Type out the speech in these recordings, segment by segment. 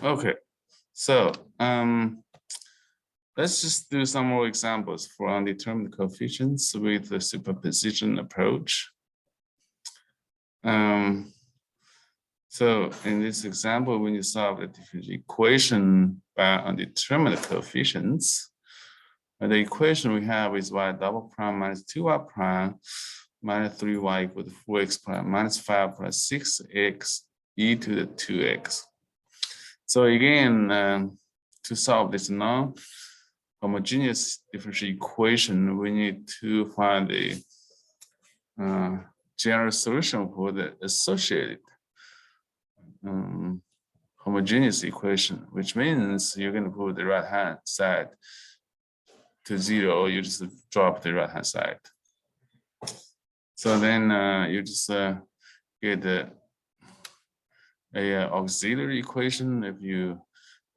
Okay, so let's just do some more examples for undetermined coefficients with the superposition approach. So in this example, when you solve the differential equation by undetermined coefficients, the equation we have is y double prime minus 2y prime minus 3y equal to 4x prime minus 5 plus 6x e to the 2x. So again, to solve this non-homogeneous differential equation, we need to find a general solution for the associated homogeneous equation, which means you're going to put the right hand side to 0, or you just drop the right hand side. So then you just get a auxiliary equation if you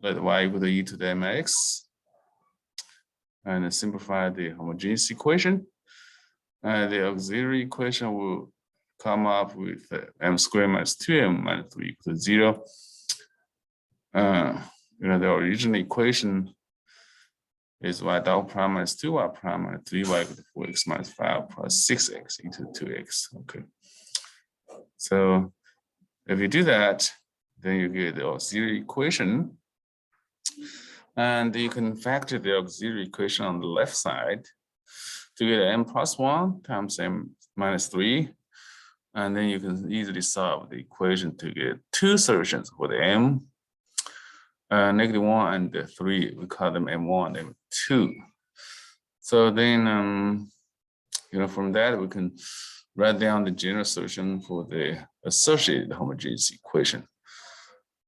let y equal to e to the mx and simplify the homogeneous equation. The auxiliary equation will come up with m squared minus 2m minus 3 equal to 0. The original equation is y double prime minus 2y prime minus 3y equal to 4x minus 5 plus 6x e to 2x. Okay. So if you do that, then you get the auxiliary equation. And you can factor the auxiliary equation on the left side to get m plus 1 times m minus 3. And then you can easily solve the equation to get two solutions for the m. -1 and 3, we call them m1 and m2. So then, from that, we can write down the general solution for the associated homogeneous equation.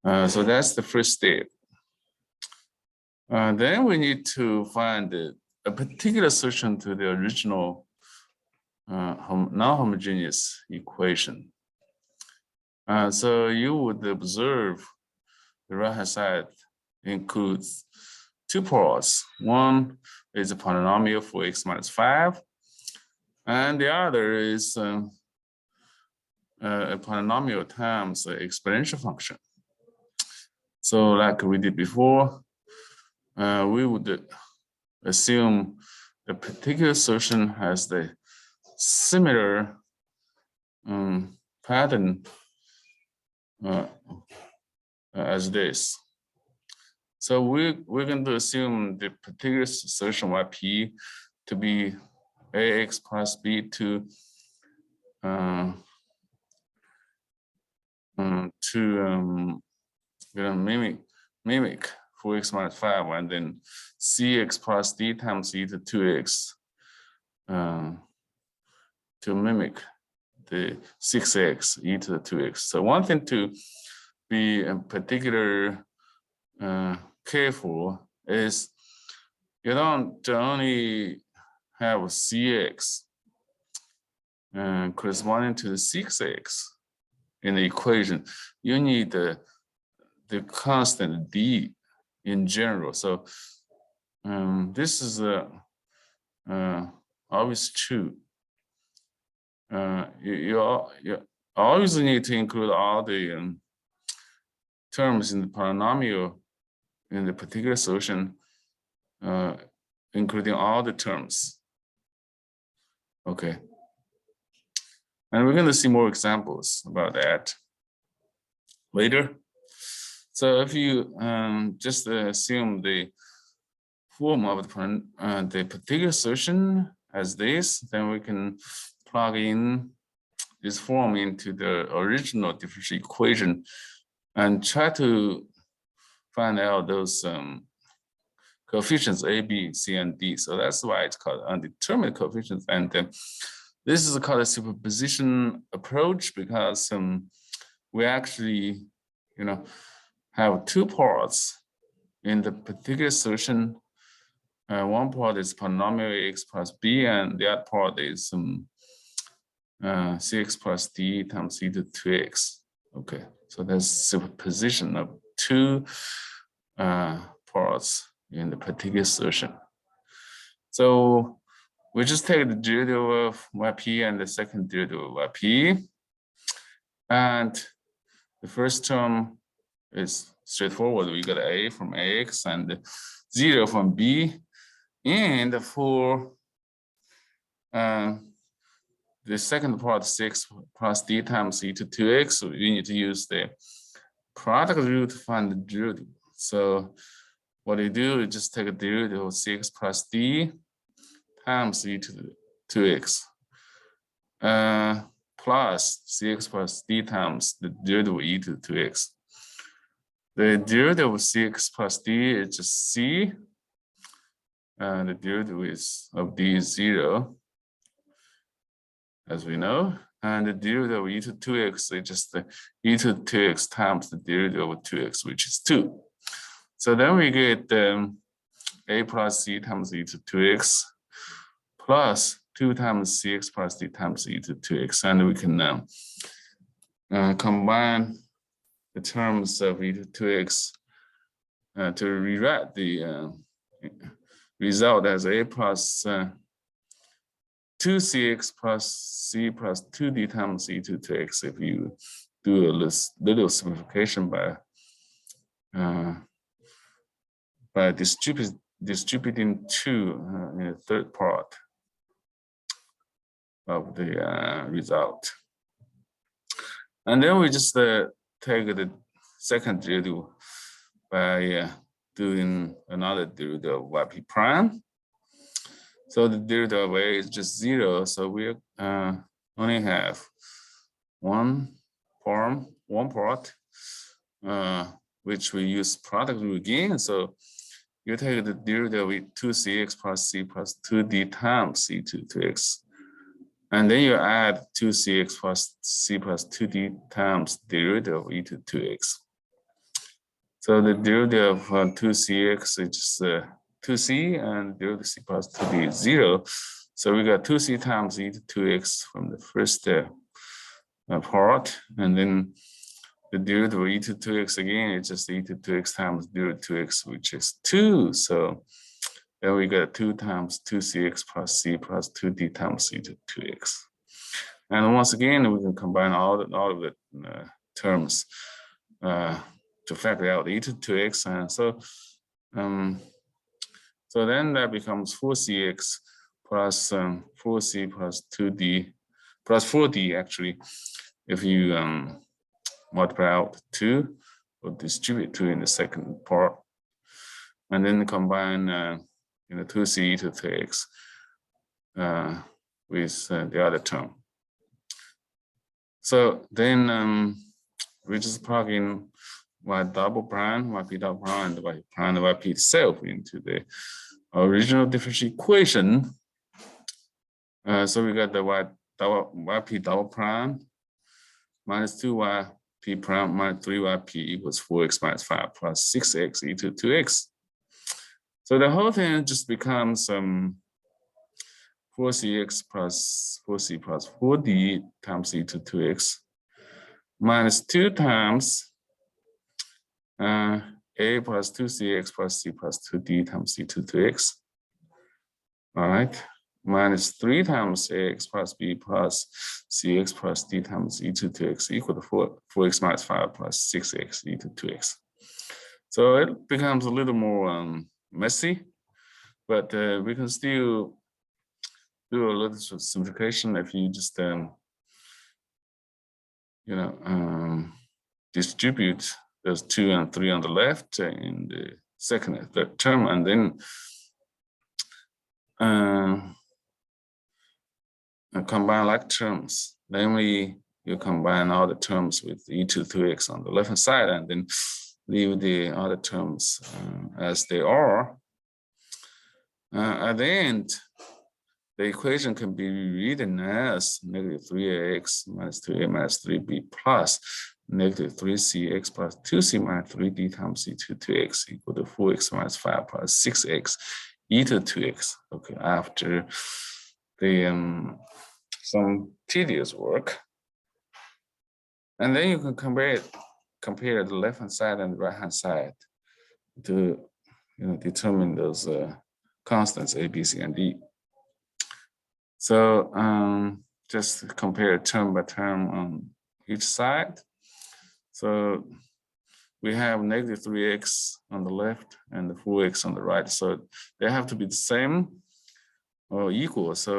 So that's the first step. Then we need to find a particular solution to the original non-homogeneous equation. So you would observe the right-hand side includes two parts. One is a polynomial for x minus 5, and the other is a polynomial times an exponential function. So like we did before, we would assume the particular solution has the similar pattern as this. So we're going to assume the particular solution yp to be ax plus b to mimic 4x minus 5, and then cx plus d times e to 2x to mimic the 6x e to the 2x. So one thing to be particular careful is you don't only have cx corresponding to the 6x in the equation. You need the constant d in general. So this is always true. You always need to include all the terms in the polynomial in the particular solution, including all the terms. Okay. And we're going to see more examples about that later. So if you just assume the form of the particular solution as this, then we can plug in this form into the original differential equation and try to find out those coefficients A, B, C, and D. So that's why it's called undetermined coefficients. And this is called a superposition approach because we actually, have two parts in the particular solution. One part is polynomial x plus b, and the other part is cx plus d times e to 2x. Okay, so that's superposition of two parts in the particular solution. So we just take the derivative of yp and the second derivative of yp. And the first term is straightforward. We got A from X and 0 from B. And for the second part, 6 plus D times e to 2x, so we need to use the product rule to find the derivative. So what you do is just take a derivative of 6 plus D times e to 2x plus 6 plus D times the derivative of e to 2x. The derivative of 6 plus D is just C. And the derivative of D is 0, as we know. And the derivative of e to 2x is just the e to 2x times the derivative of 2x, which is 2. So then we get a plus c times e to 2x plus 2 times cx plus d times e to 2x. And we can now combine the terms of e to 2x to rewrite the result as a plus 2cx plus c plus 2d times e to 2x if you do a little simplification by distributing 2 in the third part of the result. And then we just take the second derivative by doing another derivative of yp prime. So the derivative of a is just 0. So we only have one part, which we use product rule again. So you take the derivative with 2cx plus c plus 2d times e to 2x. And then you add 2cx plus c plus 2d times derivative of e to 2x. So the derivative of 2cx is just 2c, and derivative of c plus 2d is 0. So we got 2c times e to 2x from the first part. And then the derivative of e to 2x again is just e to 2x times derivative of 2x, which is 2. So then we got 2 times 2cx plus c plus 2d times e to 2x. And once again, we can combine all of the terms to factor out e to 2x. And so then that becomes 4cx plus 4c plus 2d plus 4d actually, if you multiply out 2 or distribute 2 in the second part, and then combine 2c to 2x with the other term. So then we just plug in y double prime, yp double prime, and y prime, and yp itself into the original differential equation. So we got the yp double prime minus 2yp prime minus 3yp equals 4x minus 5 plus 6x e to 2x. So the whole thing just becomes 4cx plus 4c plus 4d times e to 2x minus 2 times a plus 2cx plus c plus 2d times e to 2x. All right. Minus 3 times ax plus b plus cx plus d times e to 2x equal to 4x minus 5 plus 6x e to 2x. So it becomes a little more messy, but we can still do a little simplification if you just distribute those 2 and 3 on the left in the second and third term, and then combine like terms. Namely, you combine all the terms with e to 2x on the left hand side, and then leave the other terms as they are. At the end, the equation can be rewritten as negative 3ax minus 2a minus 3b plus negative 3cx plus 2c minus 3d times e to 2x equal to 4x minus 5 plus 6x e to 2x. Okay, after the some tedious work. And then you can compare the left hand side and the right hand side to determine those constants a, b, c, and d. So just compare term by term on each side. So we have negative 3x on the left and the 4x on the right. So they have to be the same or equal. So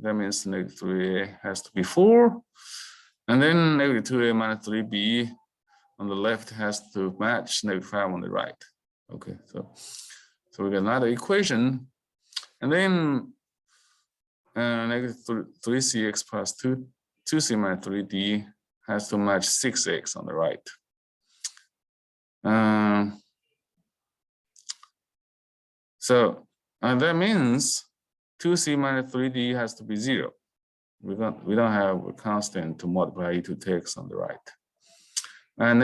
that means negative 3a has to be 4. And then negative 2a minus 3b on the left has to match negative 5 on the right. Okay, so we got another equation. And then negative 3cx plus 2c minus 3d has to match 6x on the right. So that means 2c minus 3d has to be 0. We don't have a constant to multiply e to the x on the right. And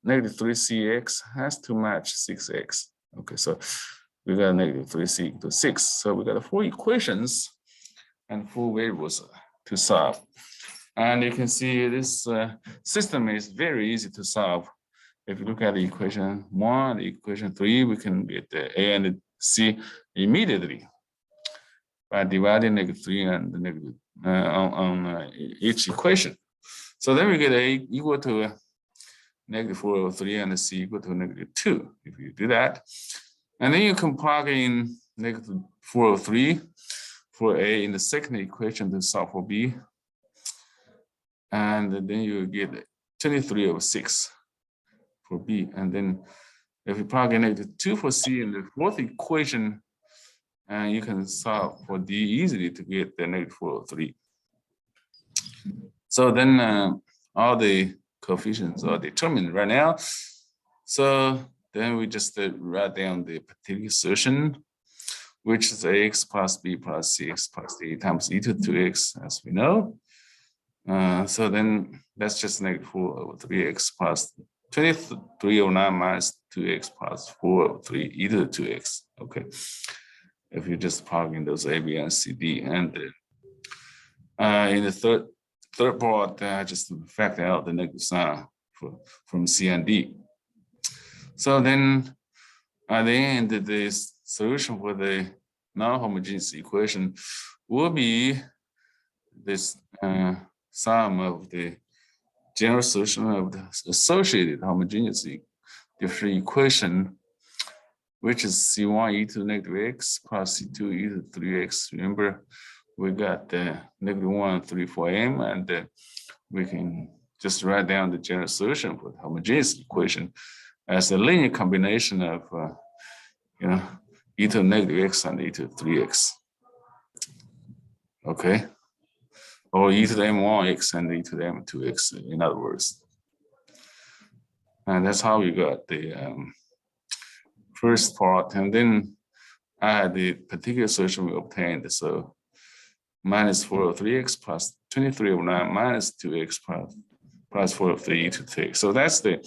negative 3cx has to match 6x. Okay, so we got negative 3c equal to 6. So we got 4 equations and 4 variables to solve. And you can see this system is very easy to solve. If you look at the equation 1, the equation 3, we can get the a and the c immediately by dividing negative 3 and the negative on each equation. So then we get a equal to negative 4 over 3 and the c equal to negative 2 if you do that. And then you can plug in negative 4 over 3 for a in the second equation to solve for b. And then you get 23 over 6 for b. And then if you plug in negative 2 for c in the fourth equation, and you can solve for d easily to get the negative 4 over 3. So then all the coefficients are determined right now. So then we just write down the particular solution, which is ax plus b plus cx plus d times e to 2x, as we know. So then that's just negative 4 over 3x plus 23 over 9 minus 2x plus 4 over 3 e to 2x. Okay. If you just plug in those a, b, and c, d. And in the third part, just factor out the negative sign from c and d. So then at the end, the solution for the non-homogeneous equation will be this sum of the general solution of the associated homogeneous differential equation, which is c1 e to the negative x plus c2 e to the 3x. Remember, we got the negative 1, 3, 4m, and we can just write down the general solution for the homogeneous equation as a linear combination of, e to the negative x and e to the 3x. Okay. Or e to the m1x and e to the m2x, in other words. And that's how we got the first part. And then I had the particular solution we obtained. So minus 4 over 3x plus 23 over 9 minus 2x plus 4 over 3 e to 3x. So that's the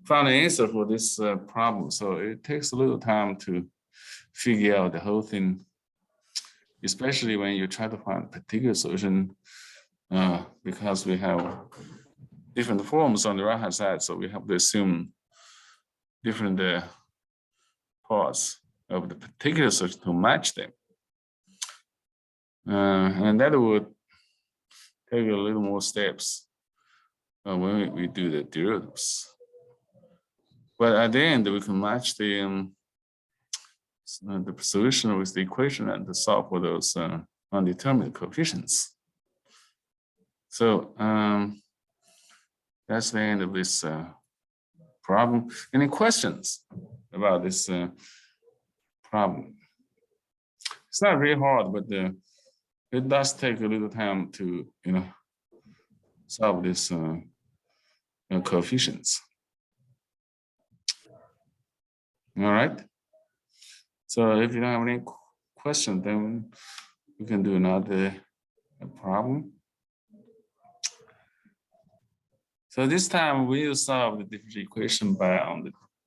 final answer for this problem. So it takes a little time to figure out the whole thing, especially when you try to find a particular solution, because we have different forms on the right hand side, so we have to assume different parts of the particular solution to match them. And that would take a little more steps when we do the derivatives. But at the end, we can match the solution with the equation and to solve for those undetermined coefficients. So that's the end of this problem. Any questions about this problem? It's not very hard, but it does take a little time to, solve this coefficients. All right. So if you don't have any question, then we can do another problem. So this time we will solve the differential equation by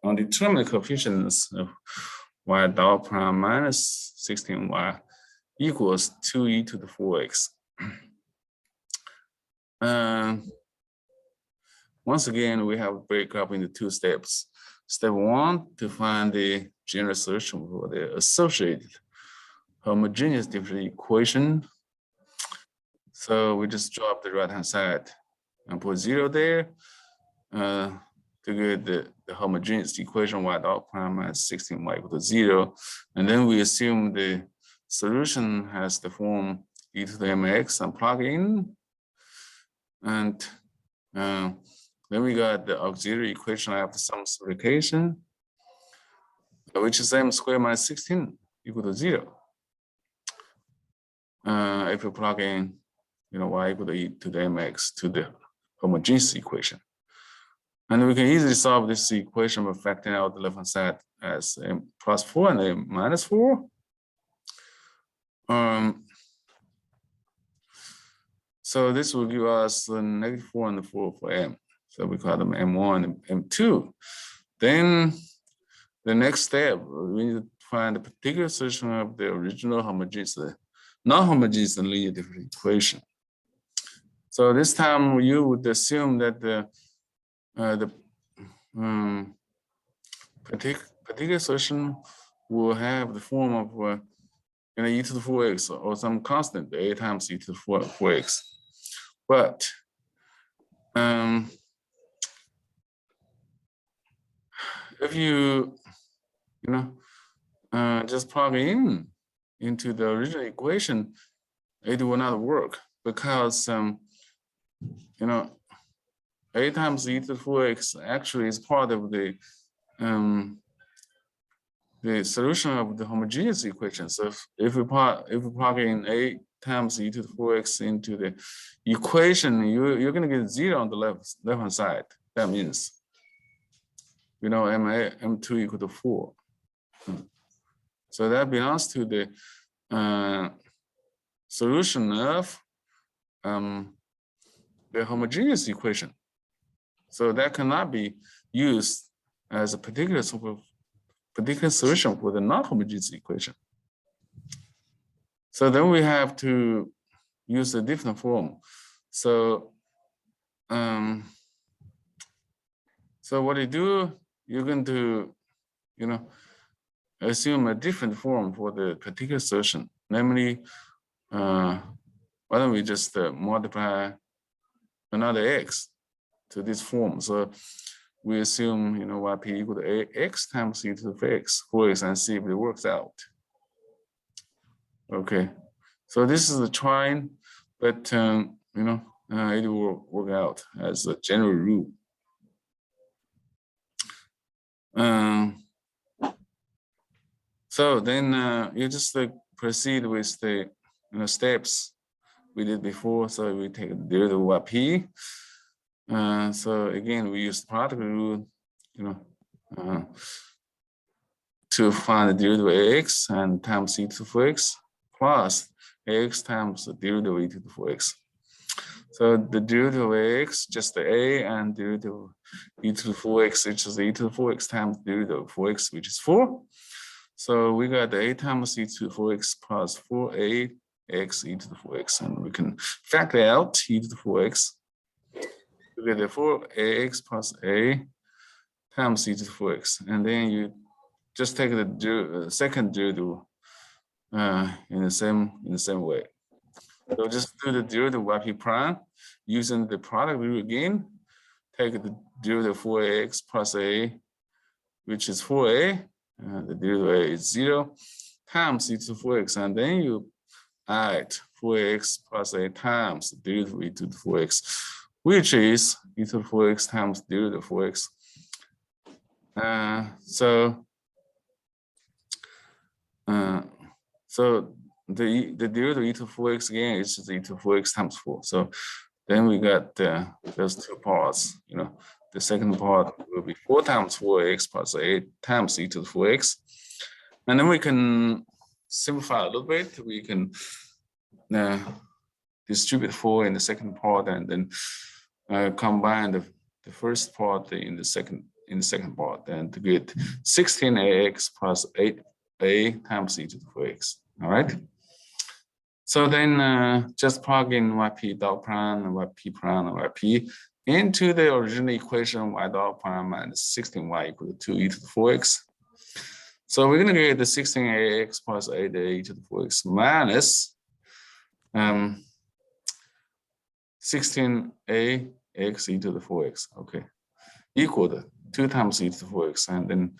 undetermined coefficients of y dot prime minus 16y equals 2e to the 4x. Once again, we have break up into 2 steps. Step 1, to find the general solution for the associated homogeneous differential equation. So we just drop the right-hand side and put 0 there. to get the homogeneous equation y dot prime minus 16y equal to 0. And then we assume the solution has the form e to the mx and plug in. And then we got the auxiliary equation after some simplification, which is m squared minus 16 equal to 0. If we plug in, y equal to e to the mx to the homogeneous equation. And we can easily solve this equation by factoring out the left-hand side as m plus 4 and m minus 4. So this will give us the negative 4 and the 4 for m. So we call them m1 and m2. Then the next step, we need to find the particular solution of the original homogeneous, non-homogeneous and linear differential equation. So this time you would assume that the particular solution will have the form of e to the 4x or some constant, a times e to the 4x. But if you just plug into the original equation, it will not work because a times e to the 4x actually is part of the solution of the homogeneous equation. So if we plug in a times e to the 4x into the equation, you're going to get 0 on the left-hand side. That means, m2 equal to 4. So that belongs to the solution of the homogeneous equation. So that cannot be used as a particular solution for the non-homogeneous equation. So then we have to use a different form. So, so what you do, you're going to, assume a different form for the particular solution. Namely, why don't we just multiply another x to this form? So we assume, yp equal to x times e to the x, 4x, and see if it works out. Okay, so this is a trying, but it will work out as a general rule. So then you just proceed with the steps we did before. So we take the derivative of p. So again, we use the product rule, to find the derivative of ax and times e to the 4x plus ax times the derivative of e to the 4x. So the derivative of ax, just the a, and derivative of e to the 4x, which is e to the 4x times the derivative of 4x, which is 4. So we got the a times e to the 4x plus 4a x e to the 4x, and we can factor out e to the 4x. We get the 4ax plus a times e to the 4x, and then you just take the second derivative in the same way. So just do the derivative of yp prime using the product rule again. Take the derivative of 4ax plus a, which is 4a. The derivative of a is 0 times e to the 4x, and then you add 4x plus a times the derivative of e to the 4x, which is e to the 4x times derivative of 4x. So the derivative of e to the 4x again is just e to the 4x times 4. So then we got those two parts. The second part will be 4 times 4x plus 8 times e to the 4x. And then we can simplify a little bit. We can distribute 4 in the second part and then combine the first part in the second part, and to get 16ax plus 8a times e to the 4x. All right. So then just plug in yp dot prime and yp prime and yp into the original equation y dot prime minus 16y equal to 2 e to the 4x. So we're going to get the 16ax plus 8a e to the 4x minus 16ax e to the 4x. Okay. equal to 2 times e to the 4x, and then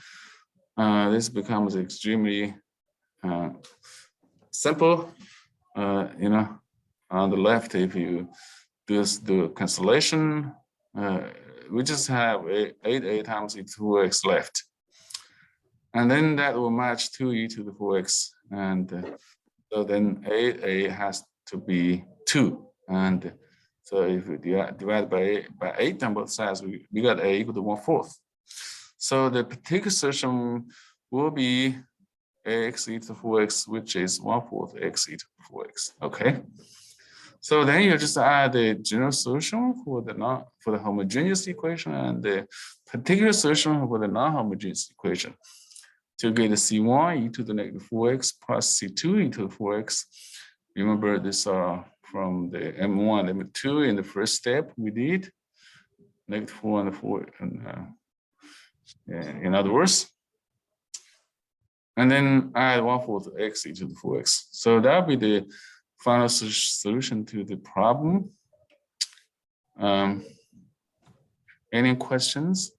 this becomes extremely simple. You know, on the left, if you do cancellation, we just have 8a times e to the 4x left. And then that will match 2e to the 4x. And so then 8a has to be 2. And so if we divide by 8 on both sides, we got a equal to 1/4. So the particular solution will be ax e to the 4x, which is 1/4 x e to the 4x. Okay. So then you just add the general solution for the homogeneous equation and the particular solution for the non-homogeneous equation to get the C1 e to the negative 4x plus C2 e to the 4x. Remember this from the M1, M2 in the first step we did, negative 4 and the 4, and, in other words. And then add 1/4 x e to the 4x. So that'll be the final solution to the problem. Any questions?